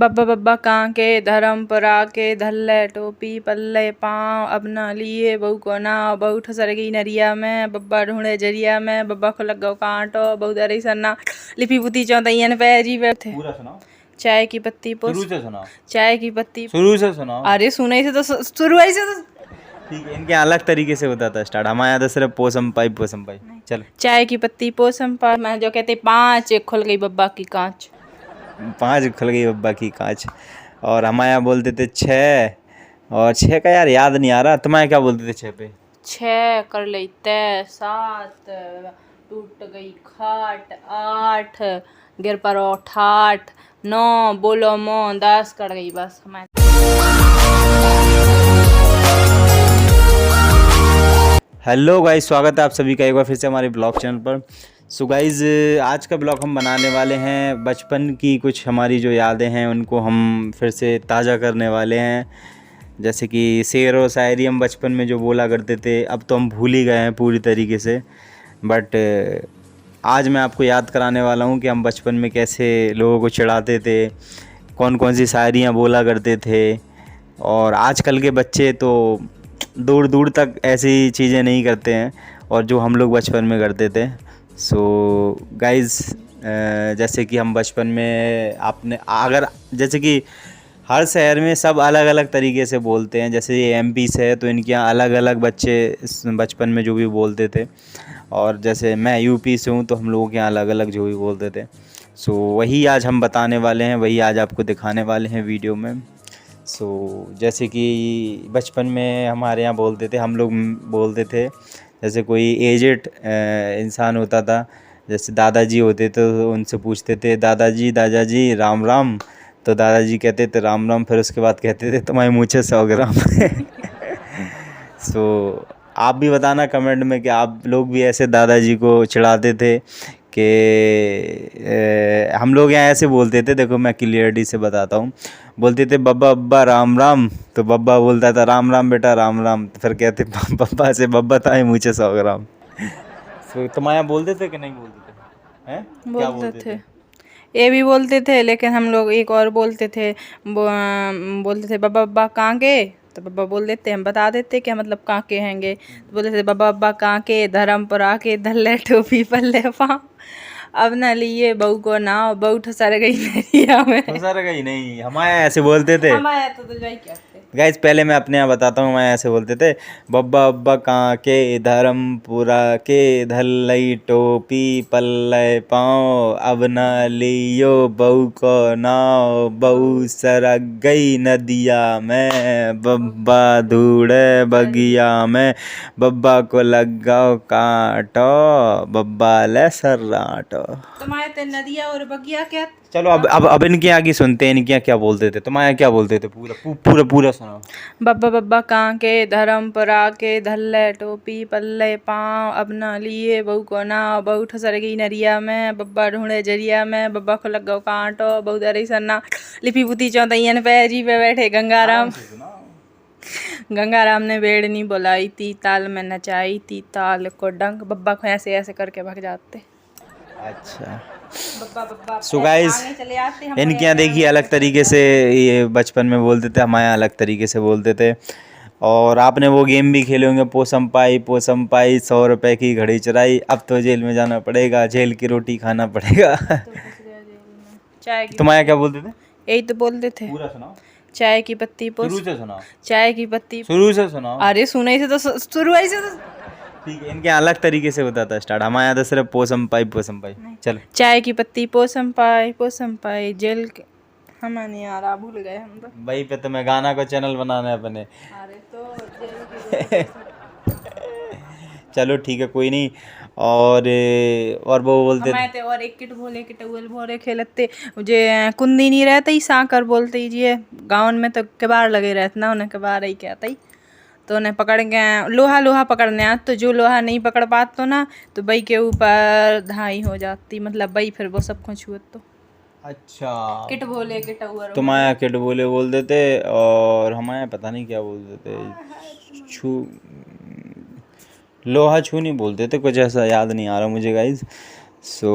बब्बा बब्बा कांके धर्मपुरा के धल्ले टोपी पल्ले पाँव अब न लिए बहू को नाव बहू ठसर गई नरिया में बब्बा ढूंढे जरिया में बब्बा को लग गो कांटो बहु दरी सन्ना लिपि पुती चौतैयन पे जी बैठे। पूरा सुनाओ। चाय की पत्ती शुरू से सुनाओ। चाय की पत्ती शुरू से सुनाओ। अरे सुनाई से तो शुरू से तो ठीक है, इनके अलग तरीके से होता था स्टार्ट। हमारे यहाँ तो सिर्फ पोसम पाई। चलो। चाय की पत्ती पोसम पा मैं जो कहते 5 एक खुल गई बब्बा की कांच। 5 खुल गई बब्बा की कांच। और हमारे यहाँ बोलते थे 6। और 6 का यार याद नहीं आ रहा। तुम्हारे क्या बोलते थे 6 पे? 6 कर ली तय 7 टूट गई खाट 8 गिर पड़ो ठाठ 9 बोलो मो 10 कर गई बस हमारे। हेलो गाइस, स्वागत है आप सभी का एक बार फिर से हमारे ब्लॉग चैनल पर। सो गाइस, आज का ब्लॉग हम बनाने वाले हैं बचपन की कुछ हमारी जो यादें हैं उनको हम फिर से ताज़ा करने वाले हैं। जैसे कि शेर और शायरी हम बचपन में जो बोला करते थे अब तो हम भूल ही गए हैं पूरी तरीके से। बट आज मैं आपको याद कराने वाला हूँ कि हम बचपन में कैसे लोगों को चिढ़ाते थे, कौन कौन सी शायरियाँ बोला करते थे। और आजकल के बच्चे तो दूर दूर तक ऐसी चीज़ें नहीं करते हैं और जो हम लोग बचपन में करते थे। सो गाइज़, जैसे कि हम बचपन में आपने अगर जैसे कि हर शहर में सब अलग अलग तरीके से बोलते हैं। जैसे ये एमपी से है तो इनके यहाँ अलग अलग बच्चे बचपन में जो भी बोलते थे। और जैसे मैं यूपी से हूँ तो हम लोगों के यहाँ अलग अलग जो भी बोलते थे। सो वही आज हम बताने वाले हैं, वही आज आपको दिखाने वाले हैं वीडियो में। सो जैसे कि बचपन में हमारे यहाँ बोलते थे, हम लोग बोलते थे जैसे कोई एजेड इंसान होता था, जैसे दादाजी होते तो उनसे पूछते थे दादाजी राम राम, तो दादाजी कहते थे राम राम, फिर उसके बाद कहते थे तुम्हारे मुँह से 100 ग्राम। सो आप भी बताना कमेंट में कि आप लोग भी ऐसे दादाजी को चिढ़ाते थे कि हम लोग यहाँ ऐसे बोलते थे। देखो मैं क्लियरिटी से बताता हूँ। बोलते थे बब्बा बब्बा राम राम, तो बब्बा बोलता था राम राम बेटा राम राम, तो फिर कहते बब्बा से बब्बा था मुझे 100 ग्राम। तो तुम्हारे यहाँ बोलते थे कि नहीं बोलते थे? हैं? क्या बोलते थे ये भी बोलते थे, लेकिन हम लोग एक और बोलते थे बोलते थे बब्बा बब्बा कहाँ के, तो बब्बा बोल देते हम बता देते क्या मतलब कहाँ के हैंगे, तो बोलते थे बब्बा बब्बा कहाँ के धर्मपुरा के धल्ले टोपी पल्ले पाँव अब न लिए बहू को नाव बहू ठसर गई नरिया में। ठसर गई नहीं, हमारे यहाँ ऐसे बोलते थे। हमारे यहाँ तो जाई क्या गाइस, पहले मैं अपने यहाँ बताता हूँ। मैं ऐसे बोलते थे बब्बा बब्बा कहाँ के धर्मपुरा के धल्लई टोपी पल्ले पाँव अब न लियो बहू को नाव बहू सरक गई नदिया में बब्बा धूड़े बगिया में बब्बा को लग गो कांटो बब्बा ले सर्राटो। तुम्हारे ते नदिया और बगिया क्या। चलो अब इनके आगे सुनते हैं, इनके यहाँ क्या बोलते थे। तुम्हारे यहाँ क्या बोलते थे? पूरा सुनाओ। बब्बा बब्बा कहाँ के धर्मपुरा के धल्ले टोपी पल्ले पाँव अब न लिए बहू को नाव बहू ठसर गई नरिया में बब्बा ढूंढे जरिया में बब्बा को लग गो कांटो बहु दरी सन्ना लिपि पुती चौतैयन पे जी पे बैठे गंगाराम ने बेड़नी बुलाई थी ताल में नचाई थी ताल को डंक बब्बा को ऐसे ऐसे करके भाग जाते। अच्छा। बब्बा सो गाइस, इनके यहाँ देखिए अलग तरीके से ये बचपन में बोलते थे, हमारे यहाँ अलग तरीके से बोलते थे। और आपने वो गेम भी खेले होंगे पोसम पाई 100 रुपए की घड़ी चुराई, अब तो जेल में जाना पड़ेगा, जेल की रोटी खाना पड़ेगा। तुम्हारे यहाँ क्या बोलते थे? यही तो बोलते थे। पूरा सुनाओ। चाय की पत्ती शुरू से सुनाओ। चाय की पत्ती शुरू से सुनाओ। अरे सुनाई से तो शुरू से तो ठीक है, इनके अलग तरीके से होता था स्टार्ट। हमारे यहाँ तो सिर्फ पोसम पाई। चलो। चाय की पत्ती पोसम पाई जेल के हमें यार भूल गए हम तो। भाई पे तुम्हें गाना का चैनल बनाना है अपने। अरे तो चलो ठीक है, कोई नहीं। और वो बोलते थे और एक किट भोले किटउल भोरे खेलते मुझे कुंदी नहीं रहता ही साकर बोलते ही जी गाँव में तो कबार लगे रहते ना, उन्हें कबार ही कहता ही, तो उन्हें पकड़ के लोहा पकड़ने आ, तो जो लोहा नहीं पकड़ पाते तो ना तो बई के ऊपर धाई हो जाती, मतलब बई फिर वो सब कुछ हुआ तो। अच्छा, किट भोले किटउल तुम्हारे किट भोले बोलते थे और हमारे पता नहीं क्या बोलते थे, छू लोहा छू नहीं बोलते थे, कुछ ऐसा याद नहीं आ रहा मुझे गाइज। सो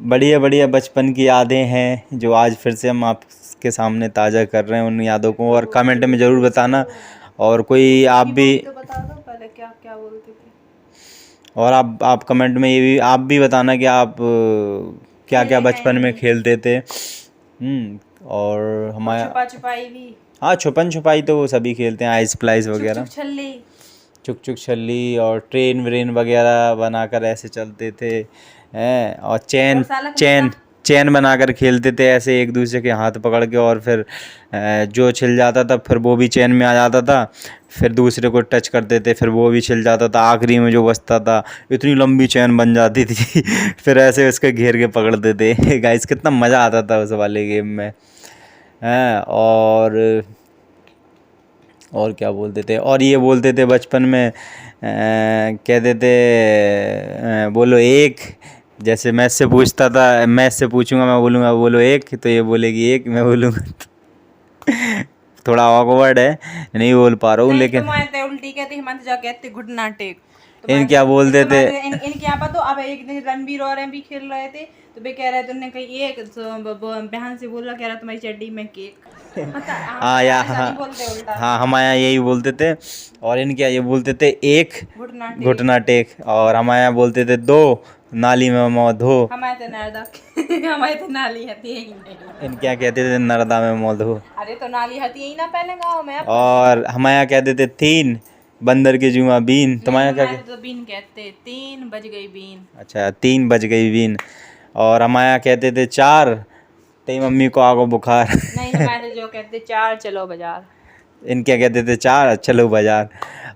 बढ़िया बचपन की यादें हैं जो आज फिर से हम के सामने ताज़ा कर रहे हैं उन यादों को। और कमेंट में ज़रूर बताना, और कोई आप भी तो बता दो पहले क्या क्या बोलते थे। और आप कमेंट में ये भी आप भी बताना कि आप क्या क्या बचपन में खेलते थे। और हमारा छुपा छुपाई भी। हाँ, छुपन छुपाई तो वो सभी खेलते हैं, आइस प्लाइस वगैरह, चुप छल्ली। चुक चुक छल्ली, और ट्रेन व्रेन वगैरह बनाकर ऐसे चलते थे हैं। और चैन चैन चैन बनाकर खेलते थे ऐसे एक दूसरे के हाथ पकड़ के, और फिर जो छिल जाता था फिर वो भी चैन में आ जाता था, फिर दूसरे को टच करते थे फिर वो भी छिल जाता था, आखिरी में जो बचता था इतनी लंबी चैन बन जाती थी फिर ऐसे उसके घेर के पकड़ते थे गाइस, कितना मज़ा आता था उस वाले गेम में हैं। और क्या बोलते थे, और ये बोलते थे बचपन में, कहते थे बोलो एक, जैसे मैं इससे पूछता था, मैं इससे पूछूंगा, मैं बोलूँगा बोलो एक, तो ये बोलेगी एक, मैं बोलूँगा थोड़ा ऑकवर्ड है, नहीं बोल पा रहा हूँ, लेकिन उल्टी कहती हिमांत जा कहते घुटना टेक। इन क्या बोलते थे, इनके यहाँ पर तो अब एक दिन रणबीर और भी खेल रहे थे तो वे कह रहे थे, उन्होंने कही एक, तो बहन से बोला कह रहा तुम्हारी चड्डी में केक। हाँ या हाँ हमारे यहाँ यही बोलते थे। और इनके यहाँ ये बोलते थे एक घुटना टेक, और हमारे यहाँ बोलते थे दो नाली में मुँह धो। हमारे तो नर्दा हमारे तो नाली हती है ही नहीं। इनके यहाँ कहते थे नर्दा में मुँह धो। अरे तो नाली हती ही ना पहले गाँव में। और हमारे यहाँ कहते थे तीन बंदर के जुआ बीन, तुम्हारे यहाँ क्या तो बीन कहते, 3 बज गई बीन। अच्छा 3 बज गई बीन। और हमारे यहाँ कहते थे चार, तेरी मम्मी को आगो बुखार नहीं हमारे जो कहते 4 चलो बाजार। इनके कहते थे 4 चलो बाजार।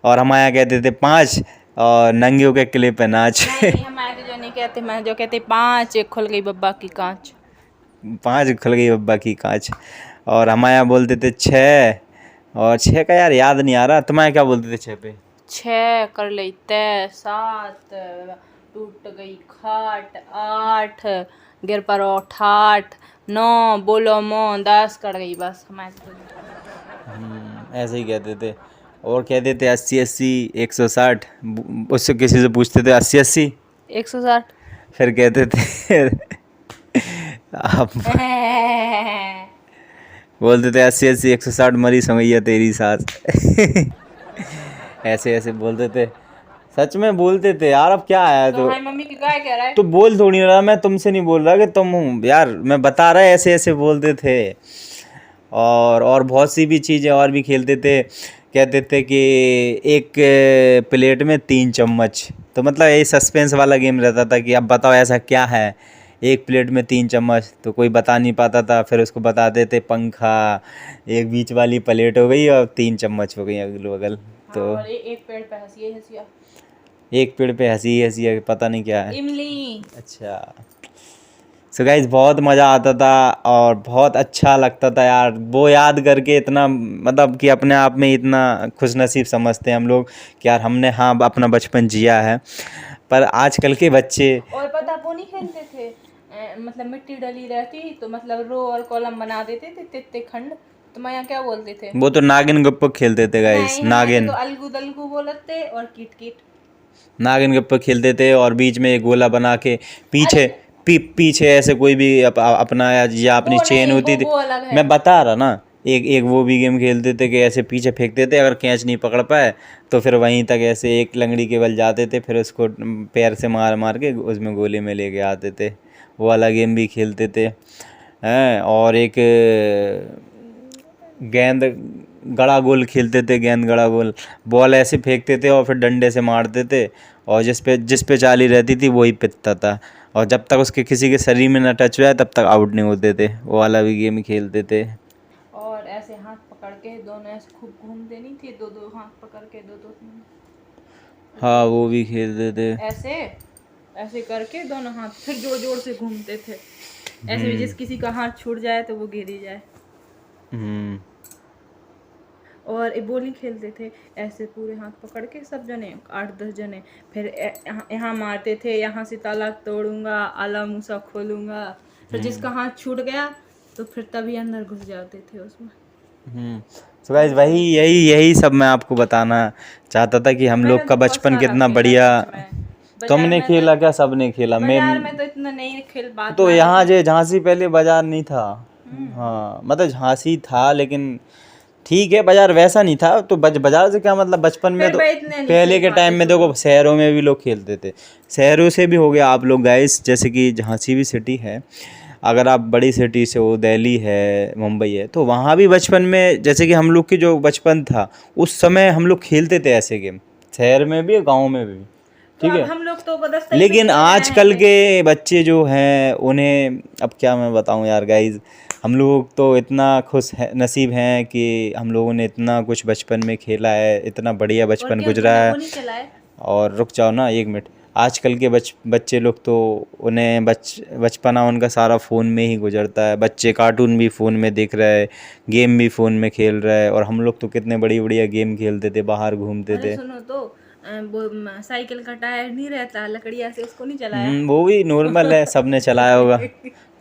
और हमारे यहाँ कहते थे 5 और नंगियों के किले पे नाच। नहीं हमारे तो जो नहीं कहते, मैं जो कहते 5 खुल गई बब्बा की कांच। 5 खुल गई बब्बा की कांच। और हमारे यहाँ बोलते थे 6, और 6 का यार याद नहीं आ रहा, तुम्हारे क्या बोलते थे 6 पे? 6 कर ली तय, 7 टूट गई खाट, 8 गिर पड़ो ठाठ, 9 बोलो मो, 10 कर गई बस। हमारे ऐसे ही कहते थे। और कहते थे 80-80, 160, उससे किसी से पूछते थे 80-80, 160, फिर कहते थे आप बोलते थे 80-80, 160 मरी समैया तेरी सास ऐसे ऐसे बोलते थे, सच में बोलते थे यार। अब क्या आया तो मम्मी की गाय कह रहा है तो बोल थोड़ी रहा, मैं तुमसे नहीं बोल रहा कि तुम हूँ यार, मैं बता रहा है ऐसे ऐसे बोलते थे। और बहुत सी भी चीज़ें और भी खेलते थे। कहते थे कि एक प्लेट में 3 चम्मच, तो मतलब ये सस्पेंस वाला गेम रहता था कि अब बताओ ऐसा क्या है, एक प्लेट में 3 चम्मच, तो कोई बता नहीं पाता था, फिर उसको बताते थे पंखा, एक बीच वाली प्लेट हो गई और 3 चम्मच हो गई अगल बगल। तो और एक पेड़ पे हंसी हंसिया, एक पेड़ पे हंसी हंसी पता नहीं क्या है, इमली। अच्छा। सो गाइस बहुत मज़ा आता था और बहुत अच्छा लगता था यार, वो याद करके इतना मतलब कि अपने आप में इतना खुशनसीब समझते हैं हम लोग कि यार हमने हाँ अपना बचपन जिया है। पर आजकल के बच्चे, और पता वो नहीं खेलते थे, मतलब मिट्टी डली रहती तो मतलब रो और कॉलम बना देते थे, तित्ते खंड, तुम्हारे यहाँ क्या बोलते थे? वो तो नागिन गप्पो खेलते थे गाइस, नागिन, तो अलगू दलगू बोलते और कीट कीट, नागिन गप्पो खेलते थे। और बीच में एक गोला बना के पीछे पीछे ऐसे कोई भी अपना या अपनी चेन होती थी, मैं बता रहा ना, एक वो भी गेम खेलते थे कि ऐसे पीछे फेंकते थे, अगर कैच नहीं पकड़ पाए तो फिर वहीं तक ऐसे एक लंगड़ी के बल जाते थे, फिर उसको पैर से मार मार के उसमें गोले में लेके आते थे, वो वाला गेम भी खेलते थे हैं। और एक गेंद गड़ा गोल खेलते थे, गेंद गड़ा गोल, बॉल ऐसे फेंकते थे और फिर डंडे से मारते थे, और जिस पे चाली रहती थी वही पिटता था, और जब तक उसके किसी के शरीर में न टच हुआ तब तक आउट नहीं होते थे, वो वाला भी गेम खेलते थे। और ऐसे हाथ पकड़ के दोनों ऐसे खूब घूमते नहीं थे, दो दो हाथ पकड़ के दो हाँ वो भी खेलते थे, ऐसे ऐसे करके दोनों हाथ फिर जोर जोर से घूमते थे, ऐसे भी जिस किसी का हाथ छूट जाए तो वो गिर ही जाए। और एक बोली खेलते थे ऐसे पूरे हाथ पकड़ के सब जने 8-10 जने, फिर यहाँ मारते थे, यहाँ से ताला तोड़ूंगा, आला मूसा खोलूंगा, फिर जिसका हाथ छूट गया तो फिर तभी अंदर घुस जाते थे उसमें। तो गाइस वही यही सब मैं आपको बताना चाहता था कि हम लोग का बचपन कितना बढ़िया। तुमने खेला क्या? सबने खेला। बाजार में तो इतना नहीं खेल पाता, तो यहाँ जो झांसी पहले बाजार नहीं था, हाँ मतलब झांसी था, लेकिन ठीक है, बाजार वैसा नहीं था। तो बाजार से क्या मतलब, बचपन में तो पहले के टाइम में देखो शहरों में भी लोग खेलते थे, शहरों से भी हो गया आप लोग गाइस। जैसे कि झांसी भी सिटी है, अगर आप बड़ी सिटी से हो, दिल्ली है, मुंबई है, तो वहाँ भी बचपन में जैसे कि हम लोग की जो बचपन था उस समय हम लोग खेलते थे ऐसे गेम, शहर में भी गाँव में भी, ठीक है। हम लोग तो बदस्ता ही लेकिन में खेल रहे आजकल हैं। के बच्चे जो हैं उन्हें अब क्या मैं बताऊं यार गाइज, हम लोग तो इतना खुश है, नसीब हैं कि हम लोगों ने इतना कुछ बचपन में खेला है, इतना बढ़िया और बचपन क्या गुजरा तूने है। वो नहीं चलाए? और रुक जाओ ना एक मिनट, आजकल के बच्चे लोग तो उन्हें बचपना उनका सारा फ़ोन में ही गुजरता है। बच्चे कार्टून भी फ़ोन में देख रहे हैं, गेम भी फ़ोन में खेल रहे हैं, और हम लोग तो कितने बढ़िया गेम खेलते थे, बाहर घूमते अरे थे। सुनो तो साइकिल का टायर नहीं रहता लकड़िया से, उसको नहीं चलाया? वो भी नॉर्मल है, सबने चलाया होगा,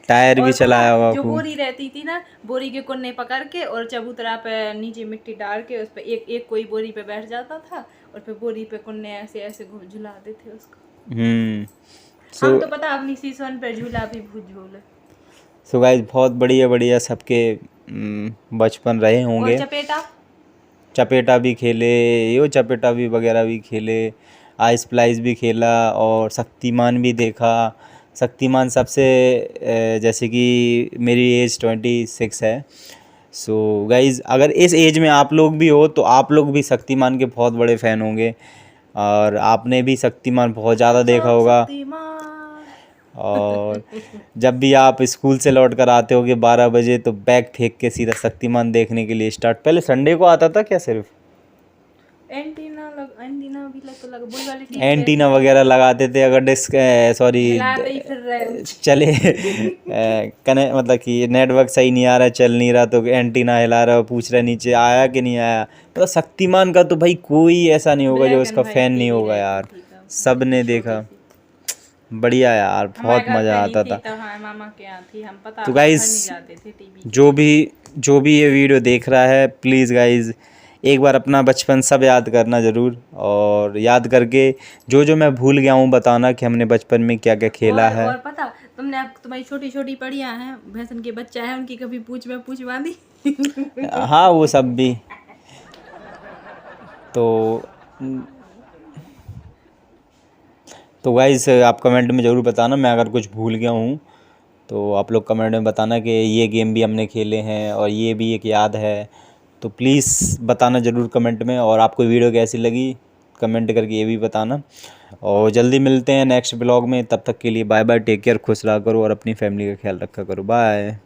टायर भी और पता चलाया होगा जो खूब। बोरी रहती थी ना, बोरी के कोने पकड़ के और चबूतरा पे नीचे मिट्टी डाल के उस पे एक एक कोई बोरी पे बैठ जाता था, और फिर बोरी पे कोने ऐसे ऐसे झुलाते थे उसको। हम तो पता अपनी सीसवन पे झूला भी भूल झूले। सो गाइस बहुत बढ़िया बढ़िया सबके बचपन रहे और होंगे। चपेटा भी खेले, यो चपेटा भी वगैरह भी खेले, आइस प्लाइस भी खेला, और शक्तिमान भी देखा। शक्तिमान सबसे जैसे कि मेरी एज 26 है। सो गाइज अगर इस एज में आप लोग भी हो तो आप लोग भी शक्तिमान के बहुत बड़े फ़ैन होंगे, और आपने भी शक्तिमान बहुत ज़्यादा देखा होगा। और जब भी आप स्कूल से लौट कर आते होगे 12 बजे, तो बैग फेंक के सीधा शक्तिमान देखने के लिए स्टार्ट। पहले संडे को आता था क्या सिर्फ? एंटीना भी लग वही वाली टीवी एंटीना वगैरह लगाते थे, अगर डिस्क सॉरी हिलाते ही फिर रहे। चले कने मतलब कि नेटवर्क सही नहीं आ रहा, चल नहीं रहा, तो एंटीना हिला रहा, पूछ रहा नीचे आया कि नहीं आया। मतलब शक्तिमान का तो भाई कोई ऐसा नहीं होगा जो उसका फ़ैन नहीं होगा यार, सब ने देखा। बढ़िया यार, बहुत मज़ा आता था। मामा के यहाँ थी, हम पता तो घर नहीं गाइस जाते थे टीवी। जो भी ये वीडियो देख रहा है, प्लीज़ गाइस एक बार अपना बचपन सब याद करना ज़रूर, और याद करके जो मैं भूल गया हूँ बताना कि हमने बचपन में क्या क्या खेला है। और पता तुमने, अब तुम्हारी छोटी छोटी पड़ियाँ हैं, भैंसन के बच्चा है, उनकी कभी पूछ में पूछ बांधी? हाँ वो सब भी। तो गाइस आप कमेंट में ज़रूर बताना, मैं अगर कुछ भूल गया हूँ तो आप लोग कमेंट में बताना कि ये गेम भी हमने खेले हैं और ये भी एक याद है। तो प्लीज़ बताना ज़रूर कमेंट में, और आपको वीडियो कैसी लगी कमेंट करके ये भी बताना। और जल्दी मिलते हैं नेक्स्ट ब्लॉग में, तब तक के लिए बाय बाय, टेक केयर, खुश रहा करो और अपनी फैमिली का ख्याल रखा करो, बाय।